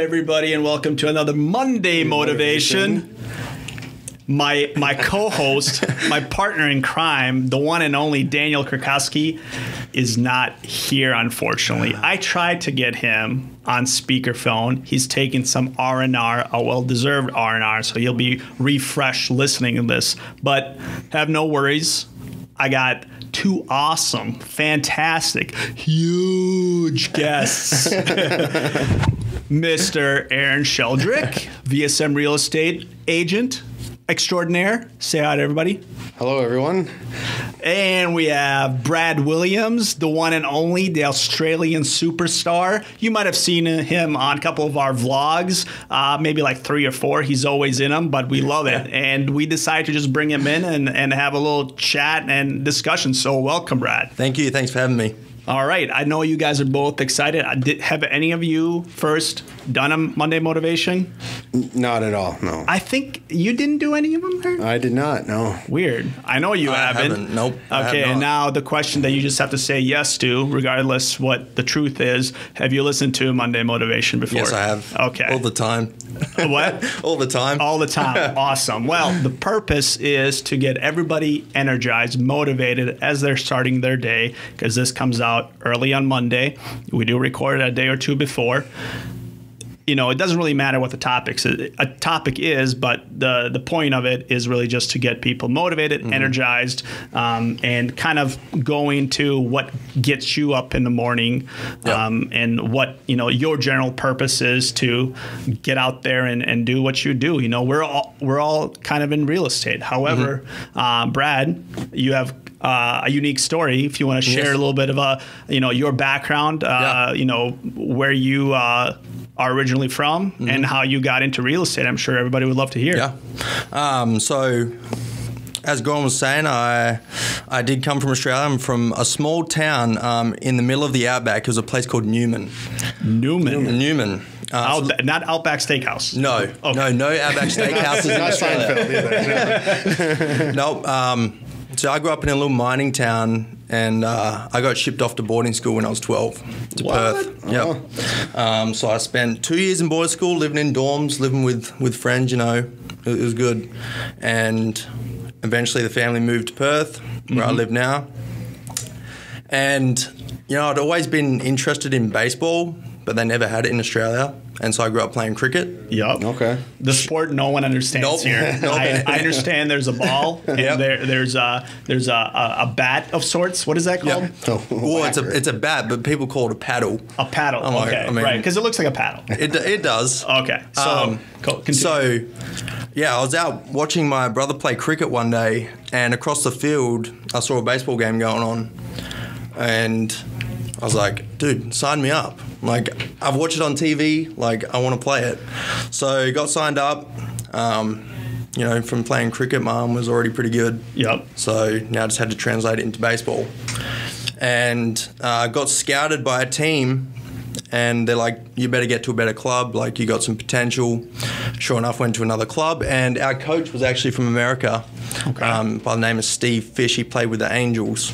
Everybody, and welcome to another Monday Motivation. My co-host, my partner in crime, the one and only Daniel Krakowski, is not here, unfortunately. I tried to get him on speakerphone. He's taking some R&R, a well-deserved R&R, so he'll be refreshed listening to this. But have no worries. I got two awesome, fantastic, huge guests. Mr. Aaron Sheldrick, VSM Real Estate Agent Extraordinaire. Say hi to everybody. Hello, everyone. And we have Brad Williams, the one and only, the Australian superstar. You might have seen him on a couple of our vlogs, maybe like 3 or 4. He's always in them, but we love it. And we decided to just bring him in and have a little chat and discussion. So welcome, Brad. Thank you. Thanks for having me. All right. I know you guys are both excited. Have any of you first done a Monday Motivation? Not at all, no. I think you didn't do any of them, Aaron? I did not, no. Weird. I know you haven't. Nope. Okay, and now the question that you just have to say yes to, regardless what the truth is, have you listened to Monday Motivation before? Yes, I have. Okay. All the time. What? All the time. All the time. Awesome. Well, the purpose is to get everybody energized, motivated as they're starting their day, because this comes out early on Monday. We do record it a day or two before. You know, it doesn't really matter what the topic is, but the point of it is really just to get people motivated, energized, and kind of going to what gets you up in the morning, and what, you know, your general purpose is to get out there and do what you do. You know, we're all kind of in real estate. However, Brad, you have a unique story. If you want to share a little bit of your background, you know, where you are originally from and how you got into real estate. I'm sure everybody would love to hear. Yeah. So as Goran was saying, I did come from Australia. I'm from a small town in the middle of the outback. It was a place called Newman. Newman. Not Outback Steakhouse. No. Okay. No Outback Steakhouses in Australia. Nope. So I grew up in a little mining town, and I got shipped off to boarding school when I was 12 to Perth. Yep. So I spent 2 years in boarding school, living in dorms, living with friends. You know, it was good. And eventually the family moved to Perth, where I live now. And you know, I'd always been interested in baseball, but they never had it in Australia. And so I grew up playing cricket. Yep. Okay. The sport no one understands here. I understand there's a ball and there's a bat of sorts. What is that called? Yep. Well, it's a bat, but people call it a paddle. A paddle. Okay. Right. Because it looks like a paddle. It does. Okay. So So yeah, I was out watching my brother play cricket one day, and across the field I saw a baseball game going on, and I was like, dude, sign me up. Like, I've watched it on TV. Like, I want to play it. So got signed up. You know, from playing cricket, my arm was already pretty good. Yep. So now I just had to translate it into baseball. And got scouted by a team, and they're like, you better get to a better club. Like, you got some potential. Sure enough, went to another club, and our coach was actually from America. Okay. By the name of Steve Fish. He played with the Angels,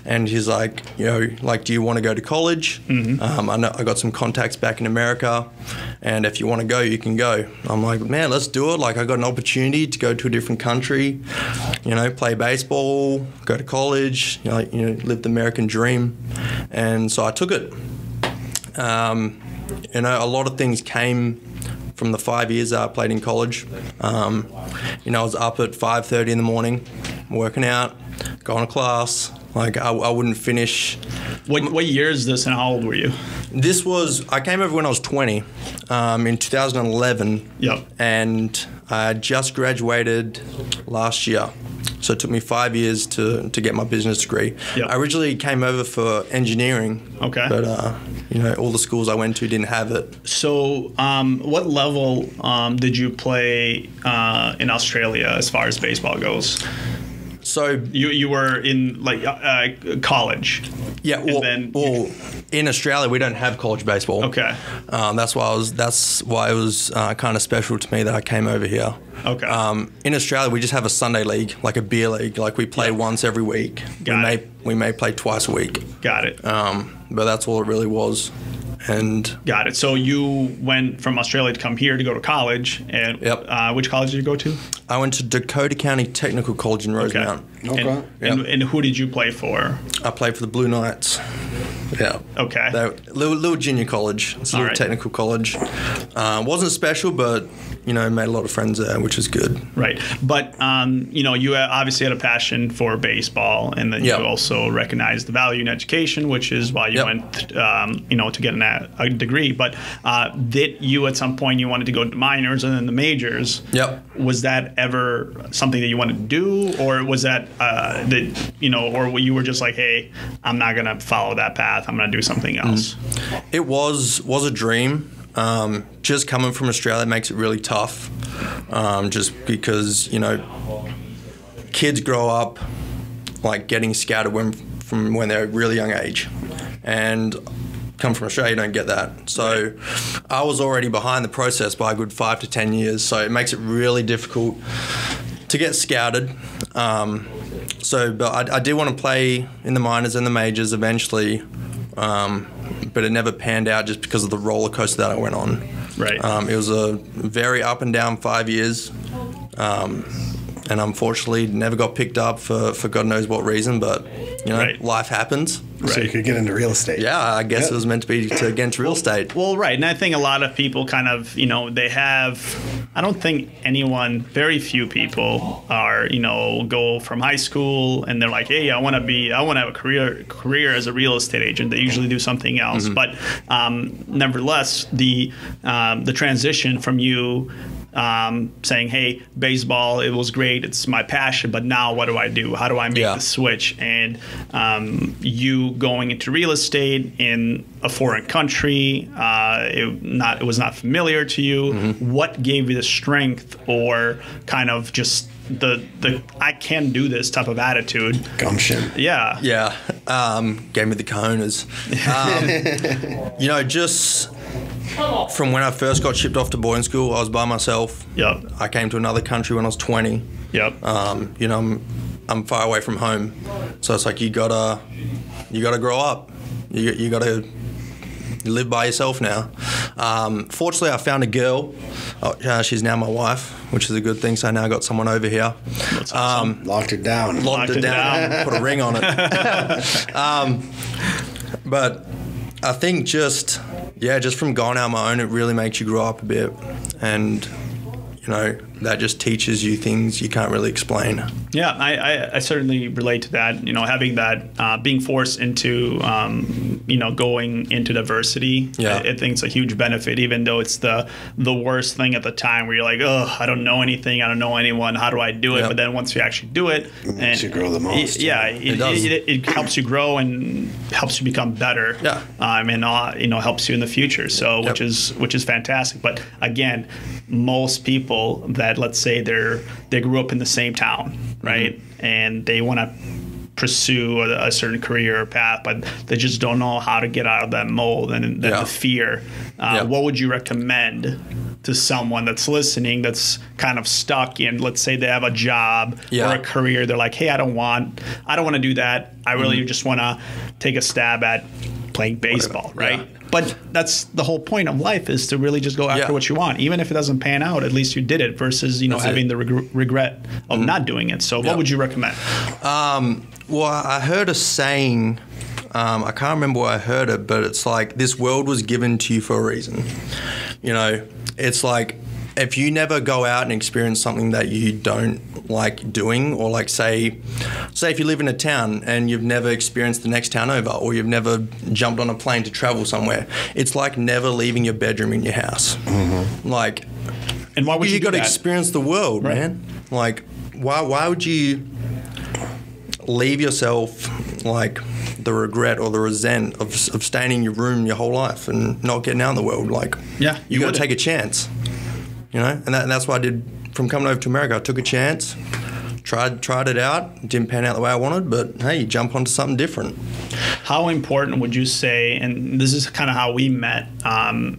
and he's like, you know, like, do you want to go to college? I know I got some contacts back in America, and if you want to go, you can go. I'm like, man, let's do it. Like, I got an opportunity to go to a different country, you know, play baseball, go to college, you know, live the American dream, and so I took it. You know, a lot of things came from the 5 years I played in college. You know, I was up at 5:30 in the morning, working out, going to class. Like, I wouldn't finish. What year is this, and how old were you? I came over when I was 20, in 2011. Yep. And I just graduated last year. So it took me 5 years to get my business degree. Yep. I originally came over for engineering. Okay. But, all the schools I went to didn't have it. So what level did you play in Australia as far as baseball goes? So you were in college. Yeah, well, in Australia we don't have college baseball. Okay. That's why it was kind of special to me that I came over here. Okay. In Australia we just have a Sunday league, like a beer league. Like we play once every week. We may play twice a week. Got it. But that's all it really was. And got it. So you went from Australia to come here to go to college, and which college did you go to? I went to Dakota County Technical College in Rosemount. Okay. And who did you play for? I played for the Blue Knights. Yeah. Okay. Little junior college. It's a little technical college. Wasn't special, but made a lot of friends there, which is good. Right. But you obviously had a passion for baseball, and then you also recognized the value in education, which is why you went to get a degree. But did you at some point you wanted to go to minors and then the majors? Yep. Was that ever something that you wanted to do, or was that or you were just like, hey, I'm not gonna follow that path, I'm gonna do something else? It was a dream. Just coming from Australia makes it really tough, just because kids grow up like getting scattered from when they're a really young age, and come from Australia, you don't get that. So I was already behind the process by a good 5 to 10 years, so it makes it really difficult to get scouted. But I did want to play in the minors and the majors eventually, but it never panned out just because of the roller coaster that I went on. Right. It was a very up and down 5 years, and unfortunately never got picked up for God knows what reason, but life happens. Right. So you could get into real estate. Yeah, I guess it was meant to be to get into real estate. Well, right. And I think a lot of people kind of, they have, I don't think very few people are, go from high school and they're like, hey, I want to have a career as a real estate agent. They usually do something else. But nevertheless, the transition from you saying, hey, baseball, it was great, it's my passion, but now what do I do? How do I make the switch? And you going into real estate in a foreign country, it was not familiar to you. What gave you the strength, or kind of just the I can do this type of attitude? Gumption. Yeah. Gave me the cojones. Just from when I first got shipped off to boarding school, I was by myself. Yep. I came to another country when I was 20. Yep. I'm far away from home, so it's like you gotta grow up. You gotta live by yourself now. Fortunately, I found a girl. She's now my wife, which is a good thing. So I now got someone over here. That's awesome. Locked it down. Locked it down. Put a ring on it. But I think just from going out on my own, it really makes you grow up a bit, and that just teaches you things you can't really explain. Yeah, I certainly relate to that. Having that, being forced into, going into diversity. I think it's a huge benefit, even though it's the worst thing at the time where you're like, oh, I don't know anything, I don't know anyone, how do I do it? But then once you actually do it, it makes you grow the most. It helps you grow and helps you become better. Yeah. And helps you in the future. So which is fantastic. But again, most people that, let's say they grew up in the same town, right? And they want to pursue a certain career or path, but they just don't know how to get out of that mold and the fear. What would you recommend to someone that's listening that's kind of stuck in, let's say they have a job or a career, they're like, hey, I don't want to do that. I really just want to take a stab at playing baseball, right? But that's the whole point of life, is to really just go after what you want. Even if it doesn't pan out, at least you did it, versus having the regret of not doing it. So what would you recommend? Well, I heard a saying, I can't remember where I heard it, but it's like, this world was given to you for a reason. It's like, if you never go out and experience something that you don't like doing, or like say if you live in a town and you've never experienced the next town over, or you've never jumped on a plane to travel somewhere, it's like never leaving your bedroom in your house. Like, and why would you got to that? experience the world, man? Like, why would you leave yourself like the regret or the resent of staying in your room your whole life and not getting out in the world. Like, you got to take a chance, you know, and that's what I did from coming over to America. I took a chance, tried it out, didn't pan out the way I wanted, but hey, you jump onto something different. How important would you say, and this is kind of how we met,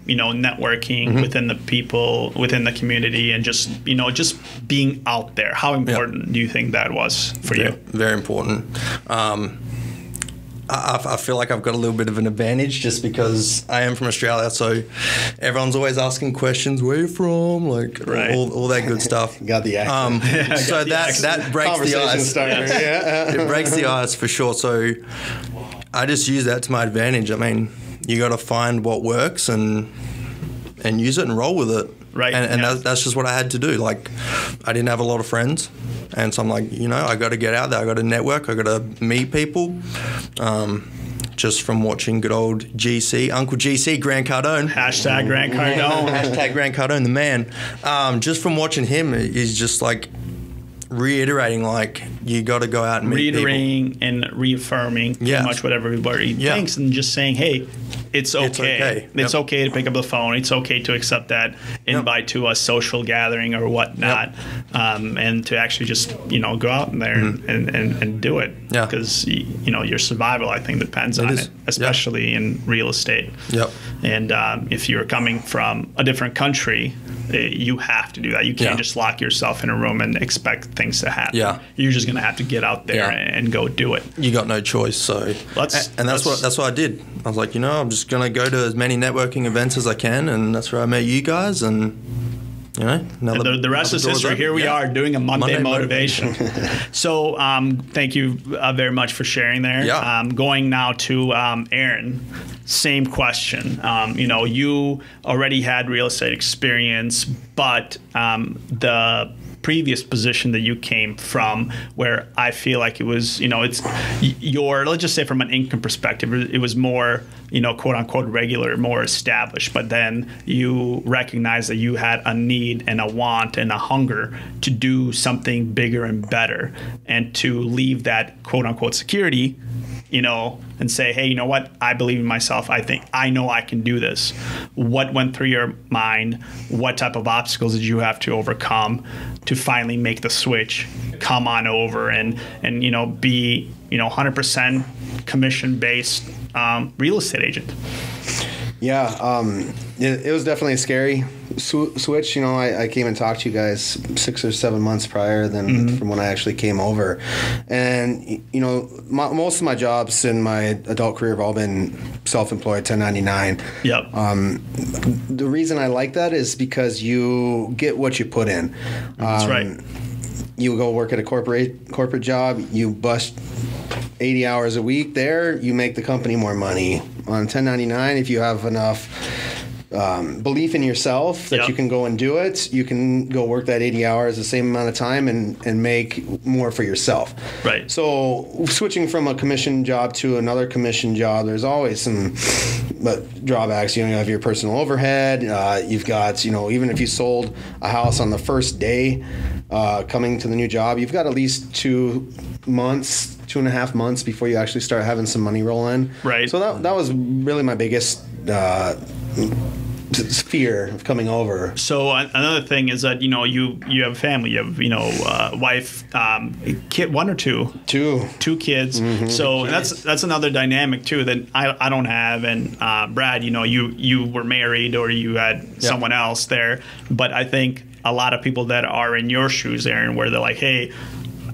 you know, networking within the people, within the community, and just, you know, just being out there. How important do you think that was for you? Very important. I feel like I've got a little bit of an advantage just because I am from Australia, so everyone's always asking questions, where you from, like all that good stuff. Got the accent. So that breaks the ice. It breaks the ice for sure. So I just use that to my advantage. I mean, you got to find what works and use it and roll with it. Right. And that's just what I had to do. Like, I didn't have a lot of friends. And so I'm like, you know, I got to get out there. I got to network. I got to meet people. Just from watching good old GC, Uncle GC, Grant Cardone. Hashtag Grant Cardone. Hashtag Grant Cardone, the man. Just from watching him, he's just like reiterating, like, you got to go out and meet people. And reaffirming pretty much what everybody thinks, and just saying, hey, it's okay. It's okay to pick up the phone. It's okay to accept that invite to a social gathering or whatnot, and to actually just, you know, go out in there and do it. Because, you know, your survival, I think, depends on it, especially in real estate. And if you're coming from a different country, you have to do that. You can't just lock yourself in a room and expect things to happen. You're just going to have to get out there and go do it. You got no choice. So that's what I did. I was like, you know, I'm just going to go to as many networking events as I can, and that's where I met you guys, and you know, the rest is history. Here we are doing a Monday motivation. So thank you very much for sharing there. Going now to Aaron, same question. You know, you already had real estate experience, but the previous position that you came from, where I feel like it was, you know, it's your, let's just say from an income perspective, it was more, you know, quote unquote regular, more established, but then you recognize that you had a need and a want and a hunger to do something bigger and better, and to leave that quote unquote security, you know, and say, hey, you know what? I believe in myself. I think I know I can do this. What went through your mind? What type of obstacles did you have to overcome to finally make the switch, come on over and you know, be, you know, 100% commission-based real estate agent? It was definitely a scary switch. You know, I came and talked to you guys 6 or 7 months prior than from when I actually came over. And, you know, most of my jobs in my adult career have all been self-employed, 1099. The reason I like that is because you get what you put in. That's right. You go work at a corporate job, you bust 80 hours a week there, you make the company more money. On 1099, if you have enough belief in yourself that you can go and do it, you can go work that 80 hours the same amount of time and make more for yourself. Right. So switching from a commission job to another commission job, there's always some drawbacks. You know, you have your personal overhead. You've got, you know, even if you sold a house on the first day coming to the new job, you've got at least 2.5 months before you actually start having some money roll in. Right. So that was really my biggest fear of coming over. So another thing is that, you know, you have a family, you have, you know, wife, kid, one or two? Two kids. So that's another dynamic too that I don't have. And Brad, you know, you were married or you had someone else there, but I think a lot of people that are in your shoes, Aaron, where they're like, hey,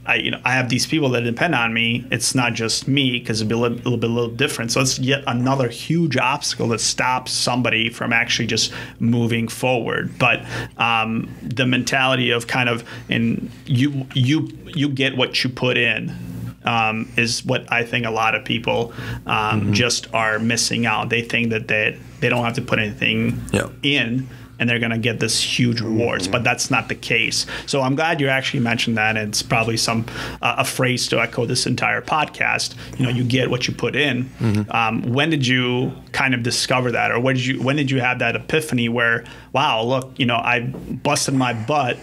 I have these people that depend on me. It's not just me, because it'd be a little different. So it's yet another huge obstacle that stops somebody from actually just moving forward. But the mentality of kind of, and you get what you put in, is what I think a lot of people just are missing out. They think that they don't have to put anything in. and they're going to get this huge rewards, but that's not the case. So I'm glad you actually mentioned that. It's probably a phrase to echo this entire podcast. You get what you put in. When did you kind of discover that, or when did you have that epiphany where, wow, look, I busted my butt,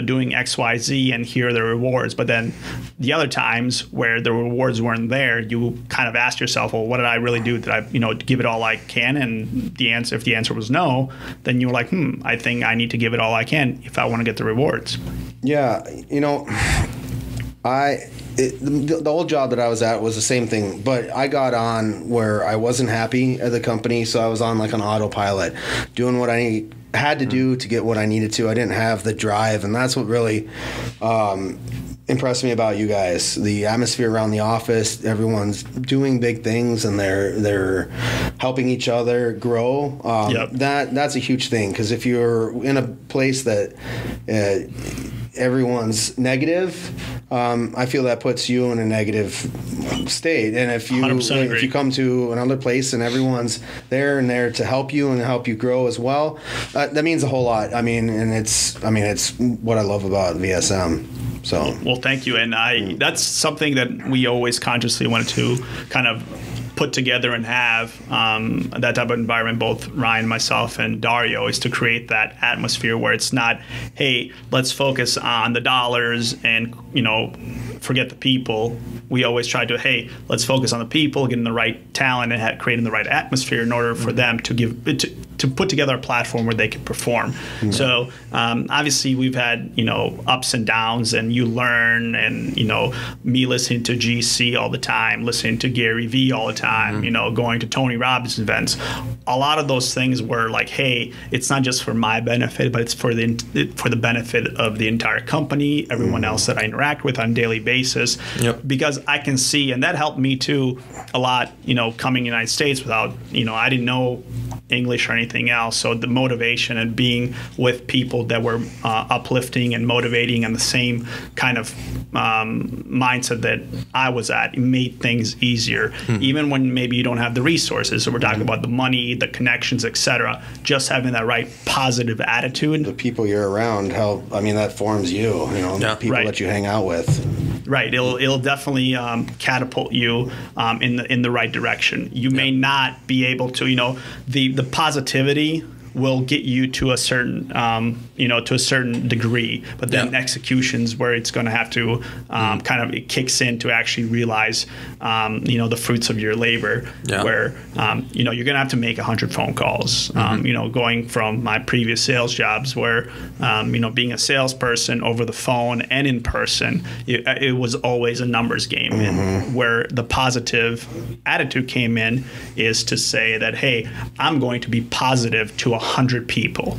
doing X, Y, Z, and here are the rewards. But then the other times where the rewards weren't there, you kind of asked yourself, well, what did I really do? Did I, give it all I can? And if the answer was no, then you were like, I think I need to give it all I can if I want to get the rewards. Yeah, the old job that I was at was the same thing, but I got on where I wasn't happy at the company, so I was on like an autopilot, doing what I had to do to get what I needed to. I didn't have the drive, and that's what really impressed me about you guys. The atmosphere around the office, everyone's doing big things, and they're helping each other grow. That's a huge thing, because if you're in a place that everyone's negative, I feel that puts you in a negative state. And if you come to another place and everyone's there to help you and help you grow as well, that means a whole lot. It's what I love about VSM. So well, thank you. And that's something that we always consciously wanted to kind of put together and have that type of environment, both Ryan, myself, and Dario, is to create that atmosphere where it's not, hey, let's focus on the dollars and, forget the people. We always try to, hey, let's focus on the people, getting the right talent, and creating the right atmosphere in order for them to put together a platform where they can perform. So obviously we've had, ups and downs, and you learn, and, me listening to GC all the time, listening to Gary Vee all the time, going to Tony Robbins events. A lot of those things were like, hey, it's not just for my benefit, but it's for the benefit of the entire company, everyone else that I interact with on a daily basis. Because I can see, and that helped me too a lot, coming to the United States without, I didn't know English or anything else. So the motivation and being with people that were uplifting and motivating and the same kind of mindset that I was at, it made things easier. Even when maybe you don't have the resources. So we're talking about the money, the connections, etc. Just having that right positive attitude. The people you're around help. That forms you. The people that you hang out with. Right. It'll definitely catapult you in the right direction. You may not be able to, the positivity will get you to a certain degree, but then execution's where it's going to have to it kicks in to actually realize the fruits of your labor. Where you're going to have to make 100 phone calls. Going from my previous sales jobs where being a salesperson over the phone and in person, it was always a numbers game. And where the positive attitude came in is to say that, hey, I'm going to be positive to 100 people.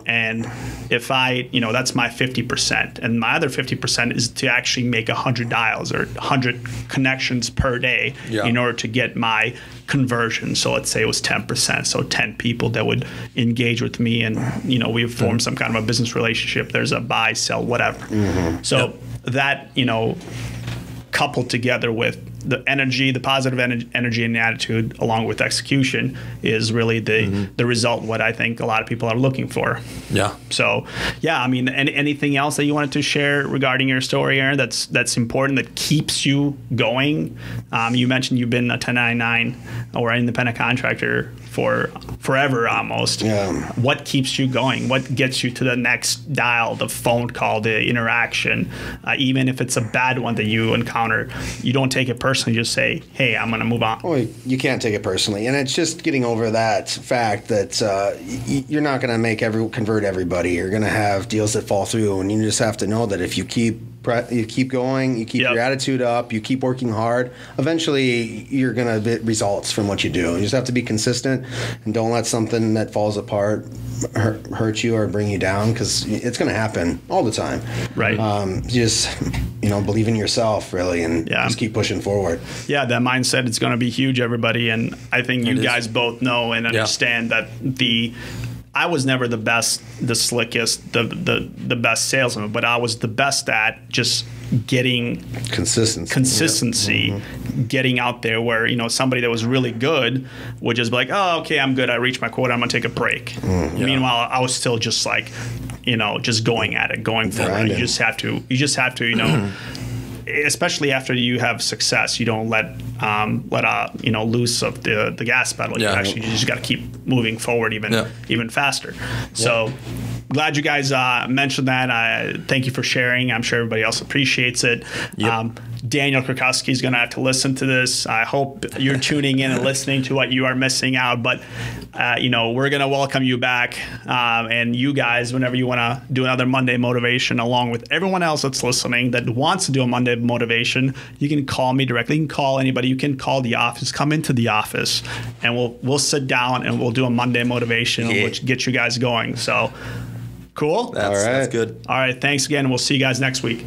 And if that's my 50%, and my other 50% is to actually make 100 dials or 100 connections per day in order to get my conversion. So let's say it was 10%, so 10 people that would engage with me, and we have formed some kind of a business relationship. There's a buy, sell, whatever. So that coupled together with the energy, the positive energy and attitude, along with execution, is really the result. What I think a lot of people are looking for. So, anything else that you wanted to share regarding your story, Aaron? That's important, that keeps you going. You mentioned you've been a 1099 or an independent contractor for forever almost. What keeps you going? What gets you to the next dial, the phone call, the interaction? Even if it's a bad one that you encounter, you don't take it personally. Just say, hey, I'm going to move on. Well, you can't take it personally. And it's just getting over that fact that you're not going to convert everybody. You're going to have deals that fall through. And you just have to know that if you keep going, you keep your attitude up, you keep working hard, eventually you're going to get results from what you do. You just have to be consistent and don't let something that falls apart hurt you or bring you down, because it's going to happen all the time. Just believe in yourself, really, and just keep pushing forward. That mindset is going to be huge, everybody. And I think you guys both know and understand that I was never the best, the slickest, the best salesman, but I was the best at just getting consistency, getting out there where, you know, somebody that was really good would just be like, oh, okay, I'm good. I reached my quota. I'm going to take a break. Meanwhile, I was still just like, you know, just going at it, going forward. You just have to, you know, especially after you have success, you don't let you know, loose of the gas pedal. You just got to keep moving forward even faster. So glad you guys mentioned that. Thank you for sharing. I'm sure everybody else appreciates it. Daniel Krakowski is going to have to listen to this. I hope you're tuning in and listening to what you are missing out. But, you know, we're going to welcome you back. And you guys, whenever you want to do another Monday Motivation, along with everyone else that's listening that wants to do a Monday Motivation, you can call me directly. You can call anybody. You can call the office. Come into the office, and we'll sit down and we'll do a Monday Motivation, which get you guys going. So, cool? That's good. All right. Thanks again. We'll see you guys next week.